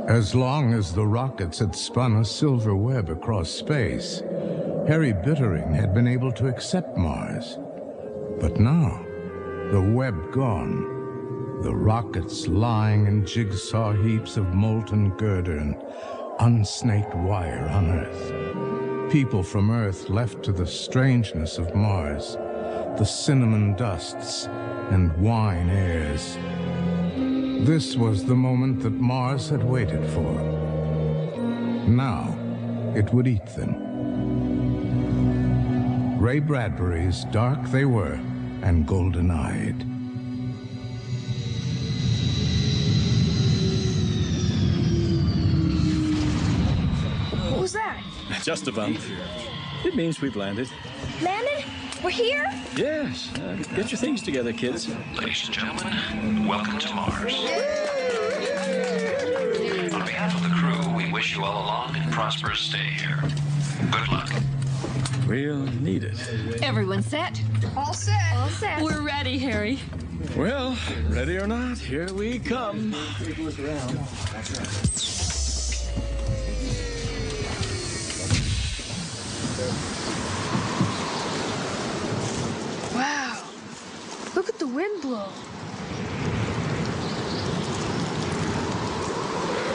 As long as the rockets had spun a silver web across space, Harry Bittering had been able to accept Mars. But now, the web gone, the rockets lying in jigsaw heaps of molten girder and unsnaked wire on Earth. People from Earth left to the strangeness of Mars, the cinnamon dusts and wine airs. This was the moment that Mars had waited for. Now, it would eat them. Ray Bradbury's Dark They Were and Golden-Eyed. What was that? Just a bump. It means we've landed. Landed? We're here? Yes. Get your things together, kids. Ladies and gentlemen, welcome to Mars. On behalf of the crew, we wish you all a long and prosperous stay here. Good luck. We'll need it. Everyone set? All set. All set. We're ready, Harry. Well, ready or not, here we come. Wow. Look at the wind blow.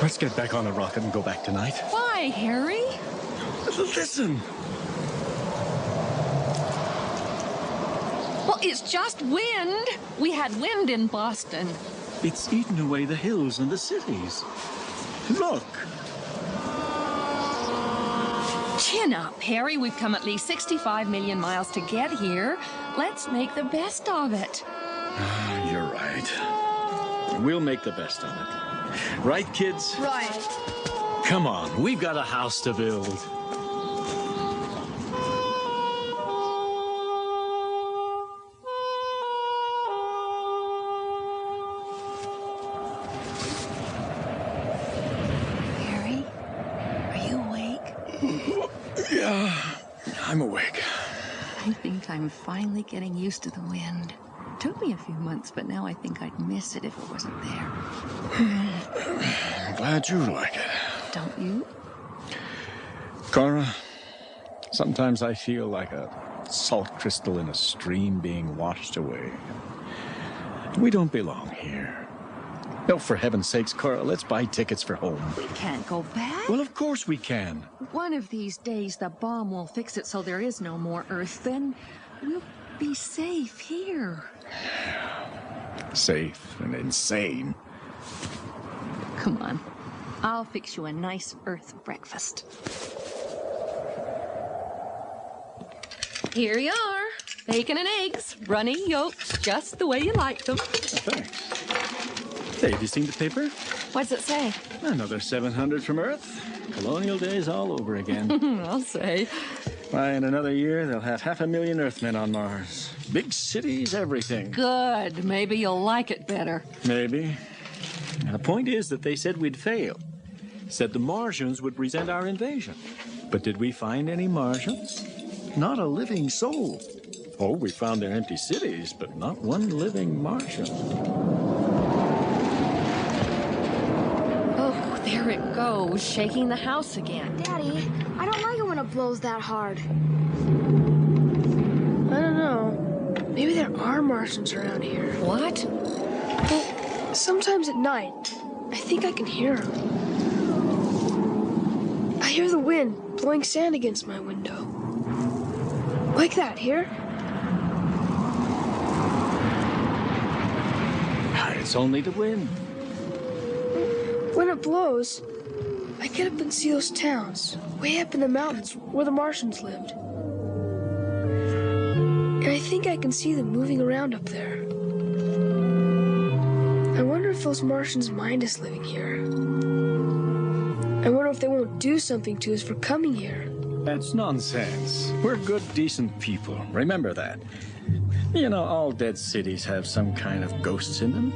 Let's get back on the rocket and go back tonight. Why, Harry? Listen. Well, it's just wind. We had wind in Boston. It's eaten away the hills and the cities. Look. Chin up, Harry. We've come at least 65 million miles to get here. Let's make the best of it. You're right. We'll make the best of it. Right, kids? Right. Come on, we've got a house to build. Harry, are you awake? Yeah, I'm awake. I think I'm finally getting used to the wind. Took me a few months, but now I think I'd miss it if it wasn't there. I'm glad you like it. Don't you? Cora, sometimes I feel like a salt crystal in a stream being washed away. We don't belong here. No, for heaven's sakes, Cora, let's buy tickets for home. We can't go back. Well, of course we can. One of these days, the bomb will fix it so there is no more Earth. Then we'll be safe here. Safe and insane. Come on. I'll fix you a nice Earth breakfast. Here you are. Bacon and eggs. Runny yolks, just the way you like them. Thanks. Hey, have you seen the paper? What's it say? Another 700 from Earth. Colonial days all over again. I'll say. Why, in another year, they'll have 500,000 Earthmen on Mars. Big cities, everything. Good. Maybe you'll like it better. Maybe. And the point is that they said we'd fail. Said the Martians would resent our invasion. But did we find any Martians? Not a living soul. Oh, we found their empty cities, but not one living Martian. Oh, there it goes, shaking the house again. Daddy, I don't like it when it blows that hard. I don't know. Maybe there are Martians around here. What? Well, sometimes at night, I think I can hear them. I hear the wind blowing sand against my window. Like that, here? It's only the wind. When it blows, I get up and see those towns, way up in the mountains where the Martians lived. And I think I can see them moving around up there. I wonder if those Martians mind us living here. I wonder if they won't do something to us for coming here. That's nonsense. We're good, decent people. Remember that. You know, all dead cities have some kind of ghosts in them.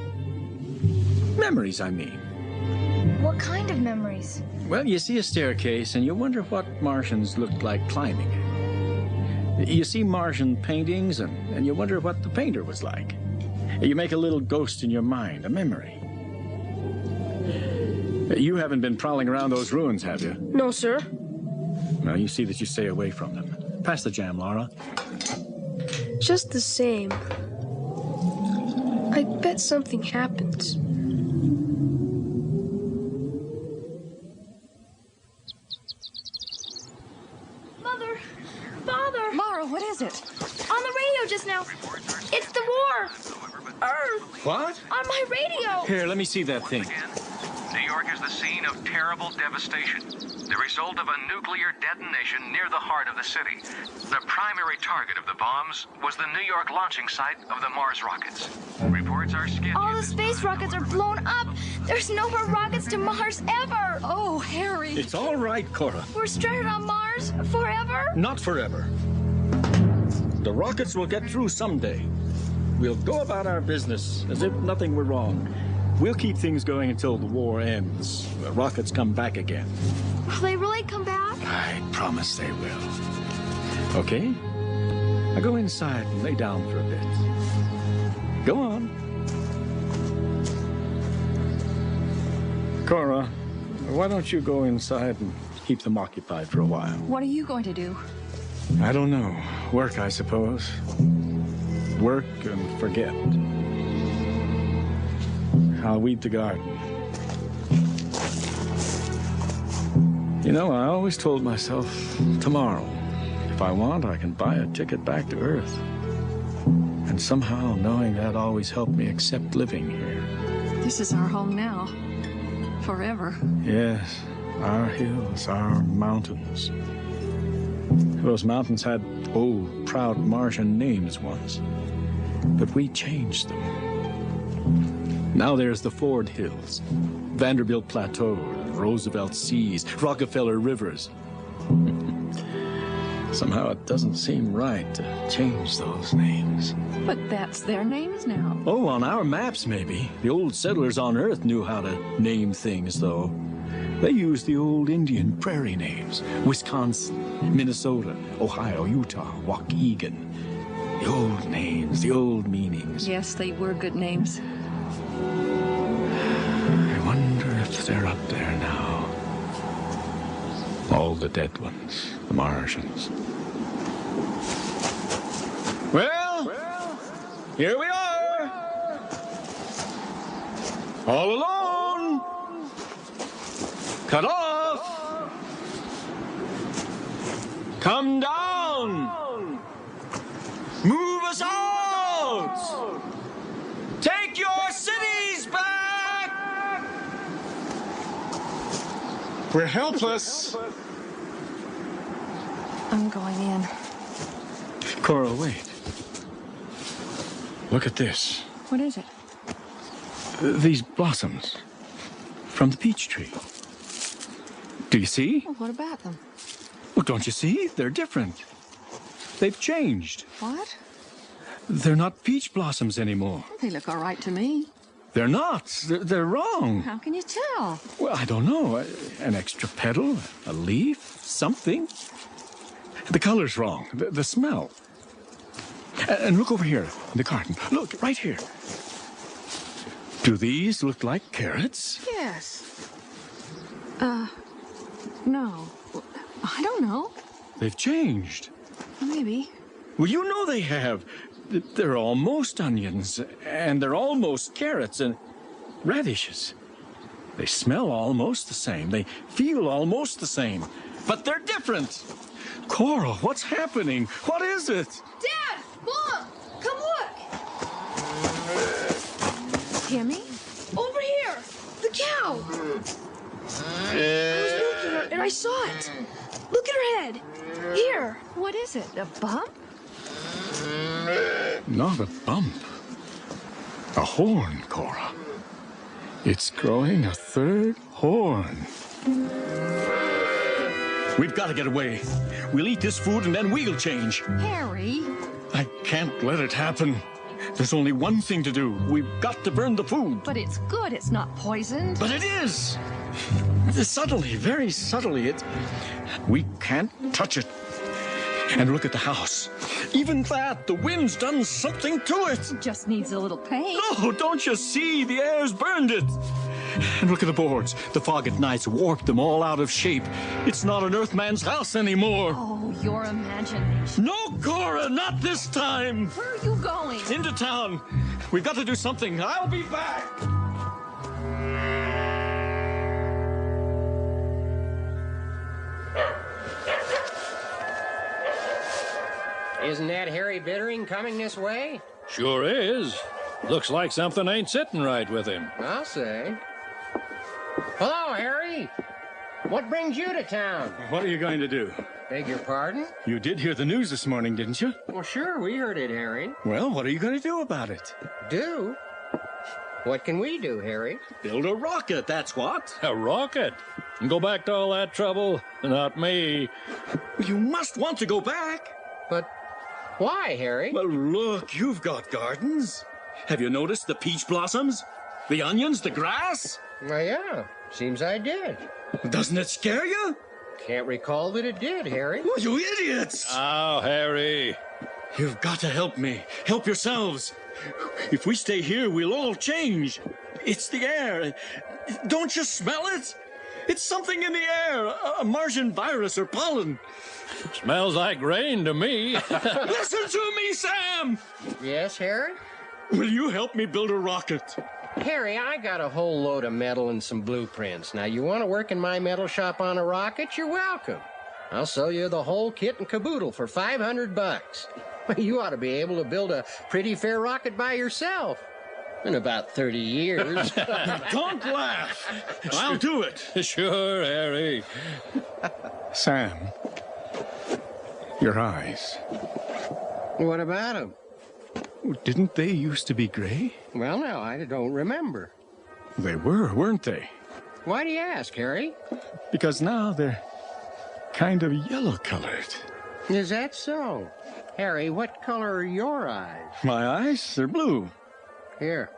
Memories, I mean. What kind of memories? Well, you see a staircase, and you wonder what Martians looked like climbing it. You see Martian paintings, and you wonder what the painter was like. You make a little ghost in your mind, a memory. You haven't been prowling around those ruins, have you? No, sir. Well, you see that you stay away from them. Pass the jam, Laura. Just the same. I bet something happens. Mother! Father! Laura, what is it? On the radio just now. It's the war! Earth! What? On my radio! Here, let me see that thing. New York is the scene of terrible devastation, the result of a nuclear detonation near the heart of the city. The primary target of the bombs was the New York launching site of the Mars rockets. Reports are sketchy. All the space rockets are blown up! There's no more rockets to Mars ever! Oh, Harry. It's all right, Cora. We're stranded on Mars forever? Not forever. The rockets will get through someday. We'll go about our business as if nothing were wrong. We'll keep things going until the war ends. The rockets come back again. Will they really come back? I promise they will. Okay? Now go inside and lay down for a bit. Go on. Cora, why don't you go inside and keep them occupied for a while? What are you going to do? I don't know. Work, I suppose. Work and forget. I'll weed the garden. You know, I always told myself, tomorrow, if I want, I can buy a ticket back to Earth. And somehow, knowing that always helped me accept living here. This is our home now. Forever. Yes, our hills, our mountains. Those mountains had old, proud Martian names once. But we changed them. Now there's the Ford Hills, Vanderbilt Plateau, Roosevelt Seas, Rockefeller Rivers. Somehow it doesn't seem right to change those names. But that's their names now. Oh, on our maps, maybe. The old settlers on Earth knew how to name things, though. They used the old Indian prairie names. Wisconsin, Minnesota, Ohio, Utah, Waukegan. The old names, the old meanings. Yes, they were good names. I wonder if they're up there now. All the dead ones, the Martians. Well, here we are. All alone. Cut off. Come down. Move us out. Take your cities back. We're helpless. I'm going in. Cora, wait. Look at this. What is it? These blossoms from the peach tree. Do you see? Well, what about them? Well, don't you see? They're different. They've changed. What? They're not peach blossoms anymore. They look all right to me. They're not. They're wrong. How can you tell? Well, I don't know. An extra petal, a leaf, something. The color's wrong. The smell. And look over here in the garden. Look, right here. Do these look like carrots? Yes. No. I don't know. They've changed. Maybe. Well, you know they have. They're almost onions, and they're almost carrots and radishes. They smell almost the same. They feel almost the same. But they're different. Cora, what's happening? What is it? Dad! Mom! Come look! Timmy? Over here! The cow! I was milking her and I saw it. Look at her head. Here. What is it? A bump? Not a bump. A horn, Cora. It's growing a third horn. We've got to get away. We'll eat this food and then we'll change. Harry? I can't let it happen. There's only one thing to do. We've got to burn the food. But it's good. It's not poisoned. But it is. Subtly, very subtly. We can't touch it. And look at the house. Even that, the wind's done something to it. Just needs a little paint. No, don't you see? The air's burned it. And look at the boards. The fog at night's warped them all out of shape. It's not an Earthman's house anymore. Oh, your imagination. No, Cora, not this time. Where are you going? Into town. We've got to do something. I'll be back. Isn't that Harry Bittering coming this way? Sure is. Looks like something ain't sitting right with him. I'll say. Hello, Harry. What brings you to town? What are you going to do? Beg your pardon? You did hear the news this morning, didn't you? Well, sure, we heard it, Harry. Well, what are you going to do about it? Do? What can we do, Harry? Build a rocket, that's what. A rocket? And go back to all that trouble? Not me. You must want to go back. But why, Harry? Well, look, you've got gardens. Have you noticed the peach blossoms? The onions, the grass? Well, yeah, seems I did. Doesn't it scare you? Can't recall that it did, Harry. Oh, you idiots! Oh, Harry. You've got to help me. Help yourselves. If we stay here, we'll all change. It's the air. Don't you smell it? It's something in the air. A Martian virus or pollen. Smells like rain to me. Listen to me, Sam! Yes, Harry? Will you help me build a rocket? Harry, I got a whole load of metal and some blueprints. Now, you want to work in my metal shop on a rocket? You're welcome. I'll sell you the whole kit and caboodle for $500. You ought to be able to build a pretty fair rocket by yourself. In about 30 years. Don't laugh. I'll do it. Sure, Harry. Sam, your eyes. What about them? Didn't they used to be gray? Well, now, I don't remember. They were, weren't they? Why do you ask, Harry? Because now they're kind of yellow-colored. Is that so? Harry, what color are your eyes? My eyes, they're blue. Here,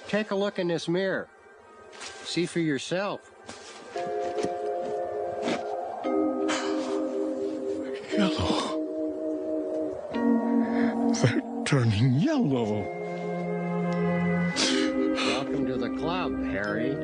take a look in this mirror. See for yourself. Yellow. They're turning yellow. Welcome to the club, Harry.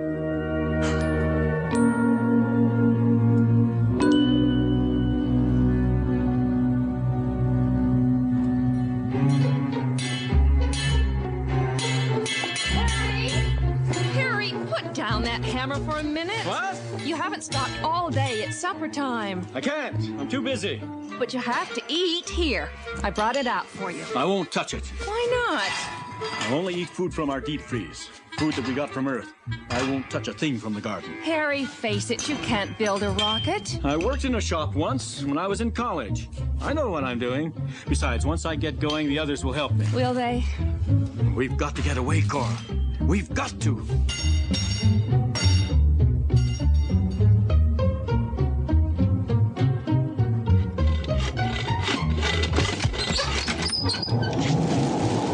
Harry, put down that hammer for a minute. What? You haven't stopped all day. It's supper time. I can't. I'm too busy. But you have to eat. Here, I brought it out for you. I won't touch it. Why not? I'll only eat food from our deep freeze. Food that we got from Earth. I won't touch a thing from the garden. Harry, face it, you can't build a rocket. I worked in a shop once when I was in college. I know what I'm doing. Besides, once I get going, the others will help me. Will they? We've got to get away, Cora. We've got to.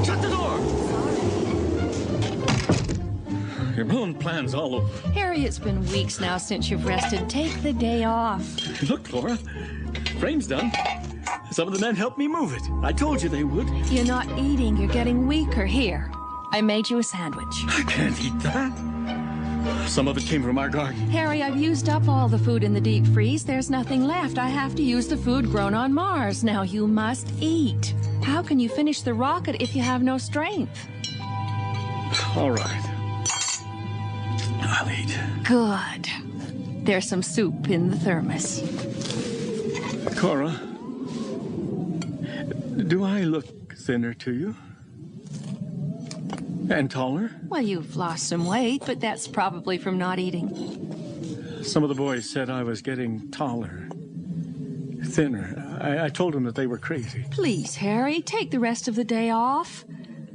Shut the door! You're blowing plans all over. Harry, it's been weeks now since you've rested. Take the day off. Look, Cora. Frame's done. Some of the men helped me move it. I told you they would. You're not eating. You're getting weaker. Here, I made you a sandwich. I can't eat that. Some of it came from our garden. Harry, I've used up all the food in the deep freeze. There's nothing left. I have to use the food grown on Mars. Now you must eat. How can you finish the rocket if you have no strength? All right. I'll eat. Good. There's some soup in the thermos. Cora, do I look thinner to you? And taller? Well, you've lost some weight, but that's probably from not eating. Some of the boys said I was getting taller, thinner. I told them that they were crazy. Please, Harry, take the rest of the day off.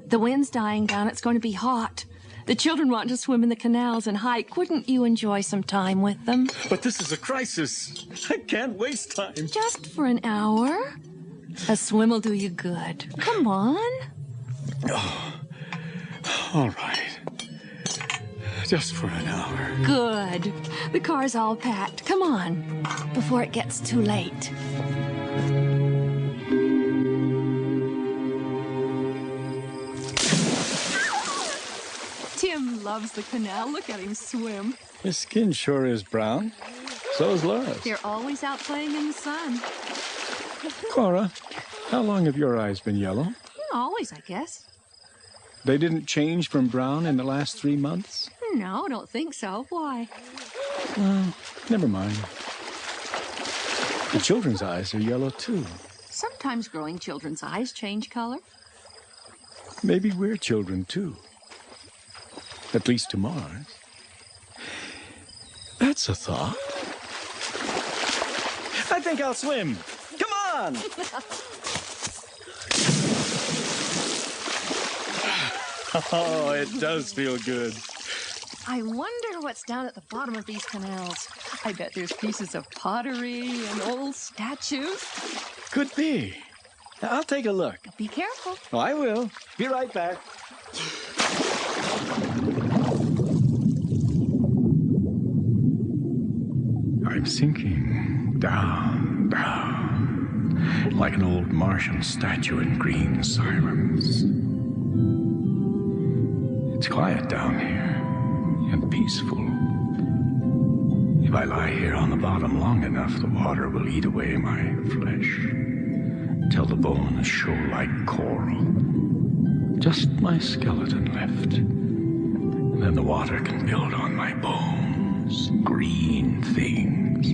The wind's dying down. It's going to be hot. The children want to swim in the canals and hike. Wouldn't you enjoy some time with them? But this is a crisis. I can't waste time. Just for an hour? A swim will do you good. Come on. Oh, all right. Just for an hour. Good. The car's all packed. Come on, before it gets too late. Tim loves the canal. Look at him swim. His skin sure is brown. So's Laura's. They're always out playing in the sun. Cora, how long have your eyes been yellow? Always, I guess. They didn't change from brown in the last 3 months? No, don't think so. Why? Never mind. The children's eyes are yellow, too. Sometimes growing children's eyes change color. Maybe we're children, too. At least to Mars. That's a thought. I think I'll swim. Come on! Oh, it does feel good. I wonder what's down at the bottom of these canals. I bet there's pieces of pottery and old statues. Could be. I'll take a look. Be careful. Oh, I will. Be right back. I'm sinking down, down, like an old Martian statue in green silence. It's quiet down here and peaceful. If I lie here on the bottom long enough, the water will eat away my flesh till the bones show like coral. Just my skeleton left. And then the water can build on my bones. Green things,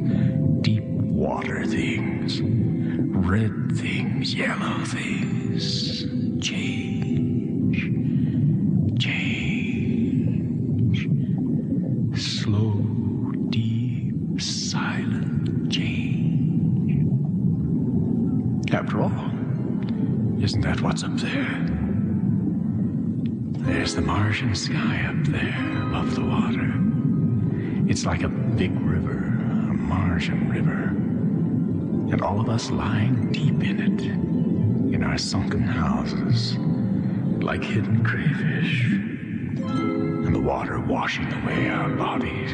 deep water things, red things, yellow things. Change, change. Slow, deep, silent change. After all, isn't that what's up there? There's the Martian sky up there above the water. It's like a big river, a Martian river. And all of us lying deep in it, in our sunken houses, like hidden crayfish. And the water washing away our bodies,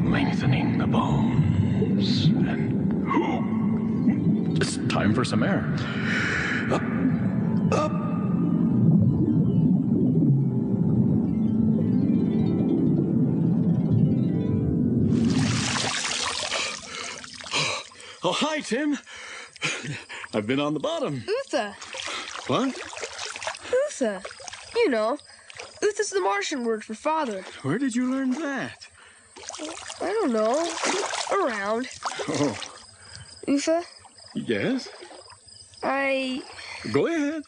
lengthening the bones, and it's time for some air. Up, up. Oh, hi, Tim. I've been on the bottom. Utha. What? Utha. You know, Utha's the Martian word for father. Where did you learn that? I don't know. Around. Oh. Utha, Yes? Go ahead.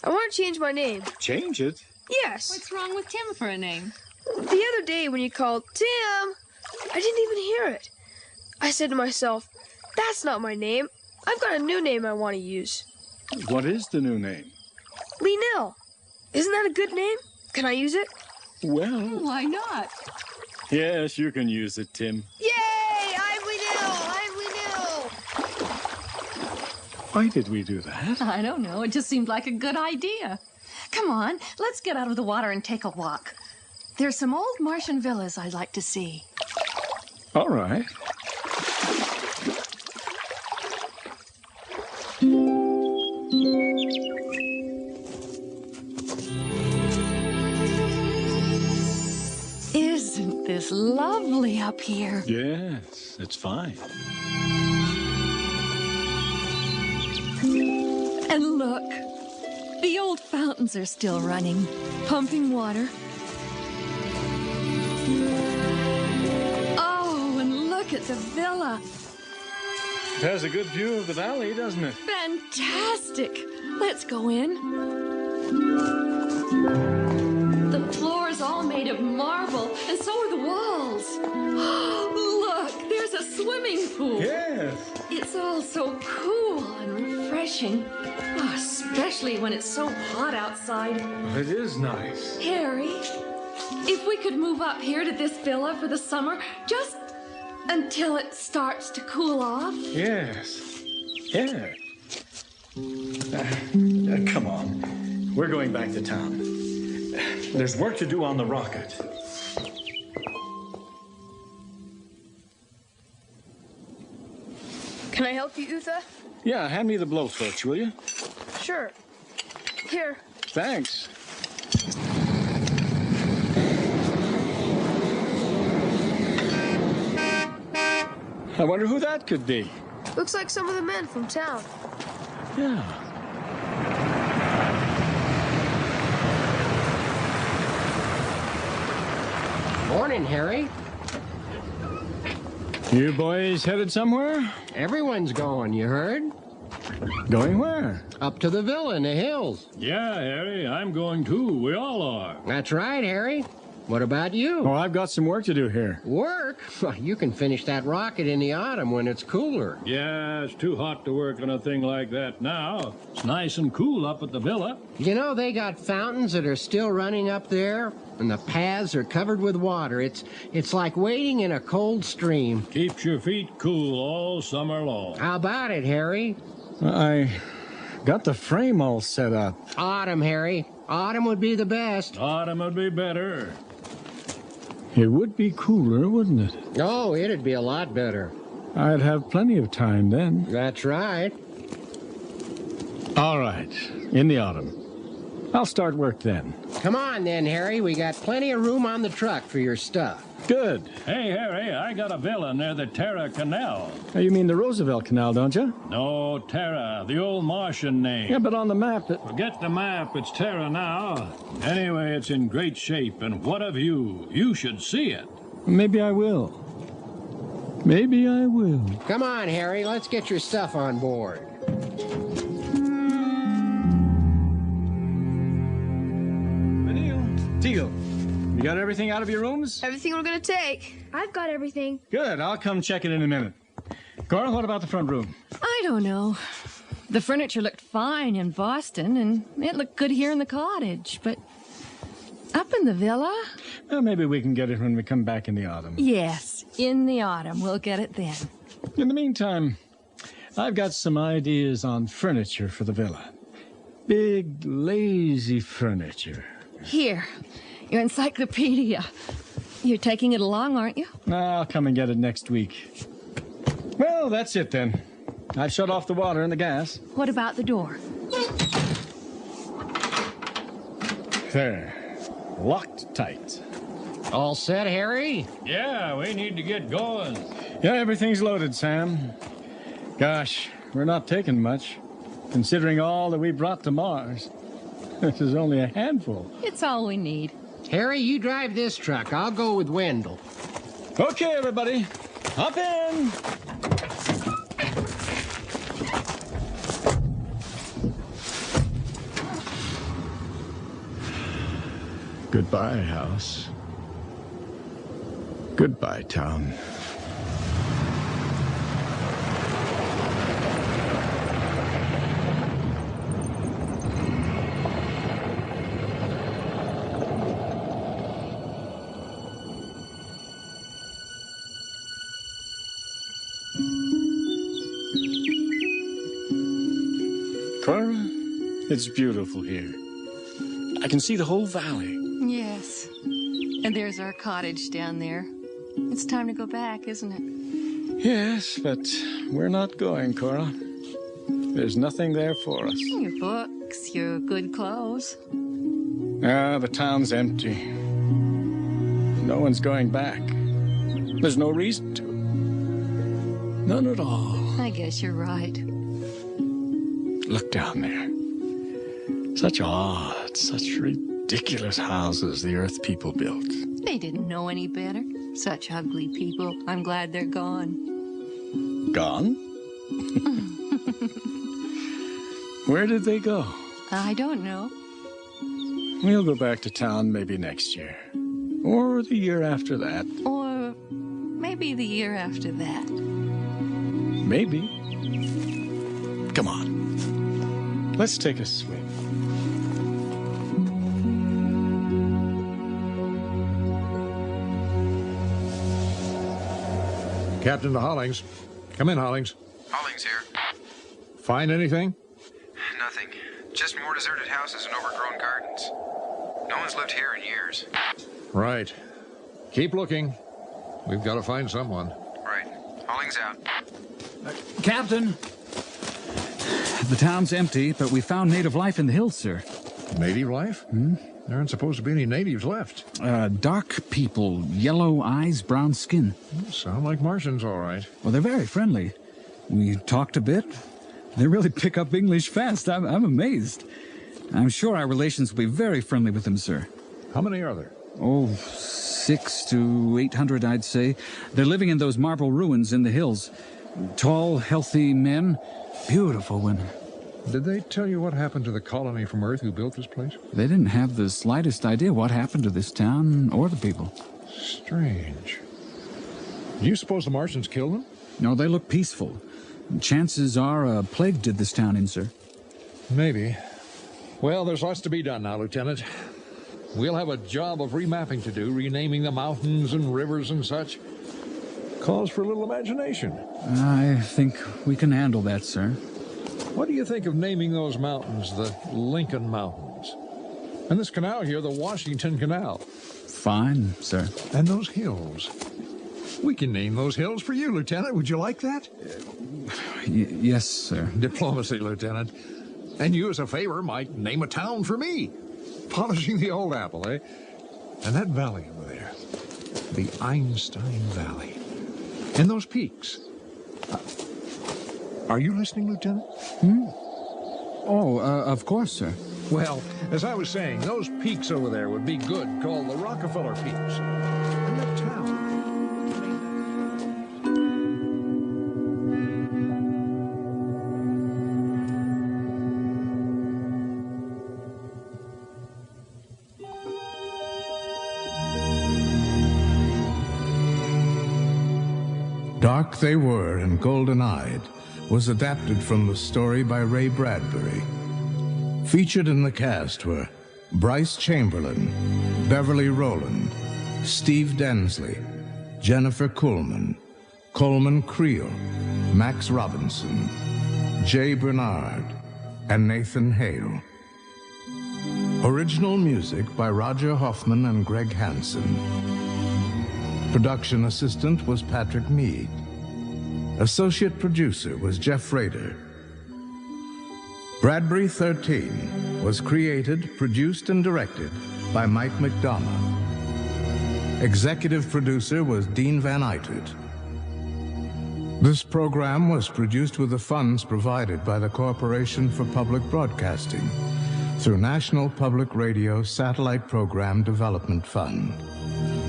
I want to change my name. Change it? Yes. What's wrong with Tim for a name? The other day when you called Tim, I didn't even hear it. I said to myself, that's not my name. I've got a new name I want to use. What is the new name? Lee-Nell. Isn't that a good name? Can I use it? Well, Why not? yes, you can use it, Tim. Yay! I'm Lee-Nell! I'm Lee-Nell! Why did we do that? I don't know. It just seemed like a good idea. Come on, let's get out of the water and take a walk. There's some old Martian villas I'd like to see. All right. Isn't this lovely up here? Yes, it's fine. And look, the old fountains are still running, pumping water. Oh, and look at the villa. It has a good view of the valley, doesn't it? Fantastic. Let's go in. The floor is all made of marble, and so are the walls. Look, there's a swimming pool. Yes. It's all so cool and refreshing, especially when it's so hot outside. It is nice. Harry, if we could move up here to this villa for the summer, just until it starts to cool off. Yes. Yeah. Come on. We're going back to town. There's work to do on the rocket. Can I help you, Utha? Yeah, hand me the blowtorch, will you? Sure. Here. Thanks. I wonder who that could be. Looks like some of the men from town. Yeah. Morning, Harry. You boys headed somewhere? Everyone's going, you heard? Going where? Up to the villa in the hills. Yeah, Harry, I'm going too. We all are. That's right, Harry. What about you? Oh, I've got some work to do here. Work? Well, you can finish that rocket in the autumn when it's cooler. Yeah, it's too hot to work on a thing like that now. It's nice and cool up at the villa. You know, they got fountains that are still running up there, and the paths are covered with water. It's like wading in a cold stream. Keeps your feet cool all summer long. How about it, Harry? I got the frame all set up. Autumn, Harry. Autumn would be the best. Autumn would be better. It would be cooler, wouldn't it? Oh, it'd be a lot better. I'd have plenty of time then. That's right. All right, in the autumn. I'll start work then. Come on then, Harry. We got plenty of room on the truck for your stuff. Good. Hey, Harry, I got a villa near the Terra Canal. Oh, you mean the Roosevelt Canal, don't you? No, Terra, the old Martian name. Yeah, but on the map it... Forget the map, it's Terra now. Anyway, it's in great shape, and what of you? You should see it. Maybe I will. Maybe I will. Come on, Harry. Let's get your stuff on board. Teal, you got everything out of your rooms? Everything we're gonna take. I've got everything. Good, I'll come check it in a minute. Cora, what about the front room? I don't know. The furniture looked fine in Boston, and it looked good here in the cottage, but up in the villa? Well, maybe we can get it when we come back in the autumn. Yes, in the autumn. We'll get it then. In the meantime, I've got some ideas on furniture for the villa. Big, lazy furniture. Here, your encyclopedia. You're taking it along, aren't you? I'll come and get it next week. Well, that's it then. I've shut off the water and the gas. What about the door? There. Locked tight. All set, Harry? Yeah, we need to get going. Yeah, everything's loaded, Sam. Gosh, we're not taking much, considering all that we brought to Mars. This is only a handful. It's all we need. Harry, you drive this truck. I'll go with Wendell. Okay, everybody. Hop in. Goodbye, house. Goodbye, town. Cora, it's beautiful here. I can see the whole valley. Yes. And there's our cottage down there. It's time to go back, isn't it? Yes, but we're not going, Cora. There's nothing there for us. Your books, your good clothes. The town's empty. No one's going back. There's no reason to. None at all. I guess you're right. Look down there. Such odd, such ridiculous houses the Earth people built. They didn't know any better. Such ugly people. I'm glad they're gone. Gone? Where did they go? I don't know. We'll go back to town maybe next year. Or the year after that. Or maybe the year after that. Maybe. Come on. Let's take a swim. Captain to Hollings. Come in, Hollings. Hollings here. Find anything? Nothing. Just more deserted houses and overgrown gardens. No one's lived here in years. Right. Keep looking. We've got to find someone. Right. Hollings out. Captain! The town's empty, but we found native life in the hills, sir. Native life? There aren't supposed to be any natives left. Dark people, yellow eyes, brown skin. Sound like Martians, all right. Well, they're very friendly. We talked a bit. They really pick up English fast. I'm amazed. I'm sure our relations will be very friendly with them, sir. How many are there? Oh, 600 to 800, I'd say. They're living in those marble ruins in the hills. Tall, healthy men, beautiful women. Did they tell you what happened to the colony from Earth who built this place? They didn't have the slightest idea what happened to this town or the people. Strange. Do you suppose the Martians killed them? No, they look peaceful. Chances are a plague did this town in, sir. Maybe. Well, there's lots to be done now, Lieutenant. We'll have a job of remapping to do, renaming the mountains and rivers and such. Calls for a little imagination. I think we can handle that, sir. What do you think of naming those mountains the Lincoln Mountains? And this canal here, the Washington Canal? Fine, sir. And those hills? We can name those hills for you, Lieutenant. Would you like that? Yes, sir. Diplomacy, Lieutenant. And you, as a favor, might name a town for me. Polishing the old apple, eh? And that valley over there, the Einstein Valley. And those peaks. Are you listening, Lieutenant? Oh, of course, sir. Well, as I was saying, those peaks over there would be good, called the Rockefeller Peaks. And that town. Dark They Were and Golden-Eyed was adapted from the story by Ray Bradbury. Featured in the cast were Bryce Chamberlain, Beverly Rowland, Steve Densley, Jennifer Kuhlman, Coleman Creel, Max Robinson, Jay Bernard, and Nathan Hale. Original music by Roger Hoffman and Greg Hansen. Production assistant was Patrick Mead. Associate producer was Jeff Rader. Bradbury 13 was created, produced, and directed by Mike McDonough. Executive producer was Dean Van Eitert. This program was produced with the funds provided by the Corporation for Public Broadcasting through National Public Radio Satellite Program Development Fund.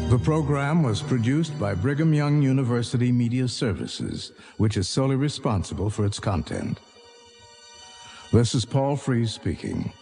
The program was produced by Brigham Young University Media Services, which is solely responsible for its content. This is Paul Frees speaking.